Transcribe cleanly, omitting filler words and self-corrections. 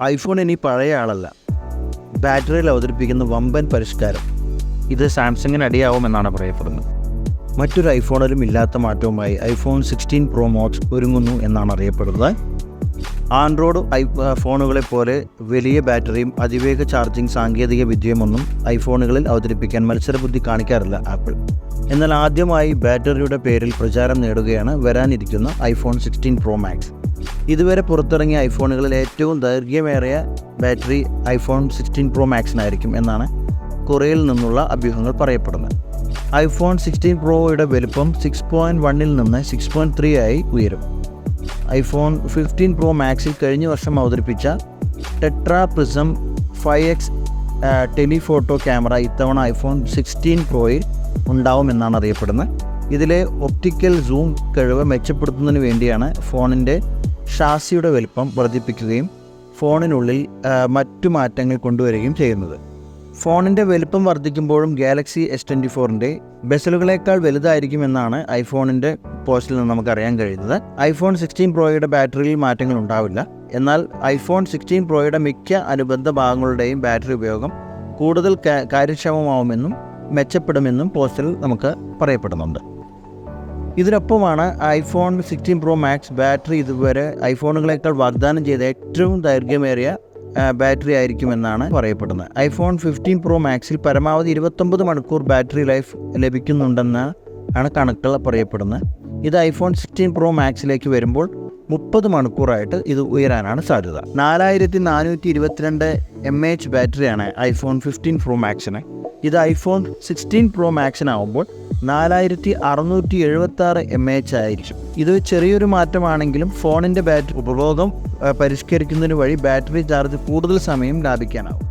IPhone ഇനി പഴയ ആളല്ല. ബാറ്ററിയിൽ അവതരിപ്പിക്കുന്ന വമ്പൻ പരിഷ്കാരം. ഇത് സാംസങ്ങിന് അടിയാവുമെന്നാണ് പറയപ്പെടുന്നത്. മറ്റൊരു ഐഫോണിലും ഇല്ലാത്ത മാറ്റവുമായി ഐഫോൺ 16 Pro Max ഒരുങ്ങുന്നു എന്നാണ് അറിയപ്പെടുന്നത്. ആൻഡ്രോയിഡ് ഫോണുകളെ പോലെ വലിയ ബാറ്ററിയും അതിവേഗ ചാർജിംഗ് സാങ്കേതിക വിദ്യയുമൊന്നും ഐഫോണുകളിൽ അവതരിപ്പിക്കാൻ മത്സരബുദ്ധി കാണിക്കാറില്ല ആപ്പിൾ. എന്നാൽ ആദ്യമായി ബാറ്ററിയുടെ പേരിൽ പ്രചാരം നേടുകയാണ് വരാനിരിക്കുന്ന ഐഫോൺ 16 Pro Max. ഇതുവരെ പുറത്തിറങ്ങിയ ഐഫോണുകളിൽ ഏറ്റവും ദൈർഘ്യമേറിയ ബാറ്ററി ഐഫോൺ 16 Pro Maxനായിരിക്കും എന്നാണ് കൊറിയയിൽ നിന്നുള്ള അഭ്യൂഹങ്ങൾ പറയപ്പെടുന്നത്. ഐഫോൺ 16 Proയുടെ വലുപ്പം 6.1 നിന്ന് 6.3 ആയി ഉയരും. ഐഫോൺ 15 Pro Maxൽ കഴിഞ്ഞ വർഷം അവതരിപ്പിച്ച tetra prism 5x telephoto camera ഇത്തവണ ഐഫോൺ 16 Proയിൽ ഉണ്ടാവുമെന്നാണ് അറിയപ്പെടുന്നത്. ഇതിലെ ഒപ്റ്റിക്കൽ സൂം കഴിവ് മെച്ചപ്പെടുത്തുന്നതിന് വേണ്ടിയാണ് ഫോണിൻ്റെ ഷാസിയുടെ വലുപ്പം വർദ്ധിപ്പിക്കുകയും ഫോണിനുള്ളിൽ മറ്റു മാറ്റങ്ങൾ കൊണ്ടുവരികയും ചെയ്യുന്നത്. ഫോണിൻ്റെ വലുപ്പം വർദ്ധിക്കുമ്പോഴും ഗാലക്സി S24ൻ്റെ ബെസലുകളേക്കാൾ വലുതായിരിക്കുമെന്നാണ് ഐഫോണിൻ്റെ പോസ്റ്റിൽ നിന്ന് നമുക്കറിയാൻ കഴിയുന്നത്. ഐഫോൺ 16 Proയുടെ ബാറ്ററിയിൽ മാറ്റങ്ങൾ ഉണ്ടാവില്ല. എന്നാൽ ഐഫോൺ 16 Proയുടെ മിക്ക അനുബന്ധ ഭാഗങ്ങളുടെയും ബാറ്ററി ഉപയോഗം കൂടുതൽ കാര്യക്ഷമമാവുമെന്നും മെച്ചപ്പെടുമെന്നും പോസ്റ്റിൽ നമുക്ക് പറയപ്പെടുന്നുണ്ട്. ഇതിനൊപ്പമാണ് ഐഫോൺ 16 Pro Max ബാറ്ററി ഇതുവരെ ഐഫോണുകളേക്കാൾ വാഗ്ദാനം ചെയ്ത ഏറ്റവും ദൈർഘ്യമേറിയ ബാറ്ററി ആയിരിക്കുമെന്നാണ് പറയപ്പെടുന്നത്. ഐഫോൺ 15 Pro Maxൽ പരമാവധി 29 മണിക്കൂർ ബാറ്ററി ലൈഫ് ലഭിക്കുന്നുണ്ടെന്നാണ് കണക്കുകൾ പറയപ്പെടുന്നത്. ഇത് ഐഫോൺ 16 Pro Maxലേക്ക് വരുമ്പോൾ 30 മണിക്കൂറായിട്ട് ഇത് ഉയരാനാണ് സാധ്യത. 4422 mAh ബാറ്ററിയാണ് ഐഫോൺ 15 Pro Maxന്. ഇത് ഐഫോൺ 16 Pro Maxനാവുമ്പോൾ 4676 mAh ആയിരിക്കും. ഇത് ചെറിയൊരു മാറ്റമാണെങ്കിലും ഫോണിൻ്റെ ബാറ്ററി ഉപഭോഗം പരിഷ്കരിക്കുന്നതിന് വഴി ബാറ്ററി ചാർജ് കൂടുതൽ സമയം ലാഭിക്കാനാവും.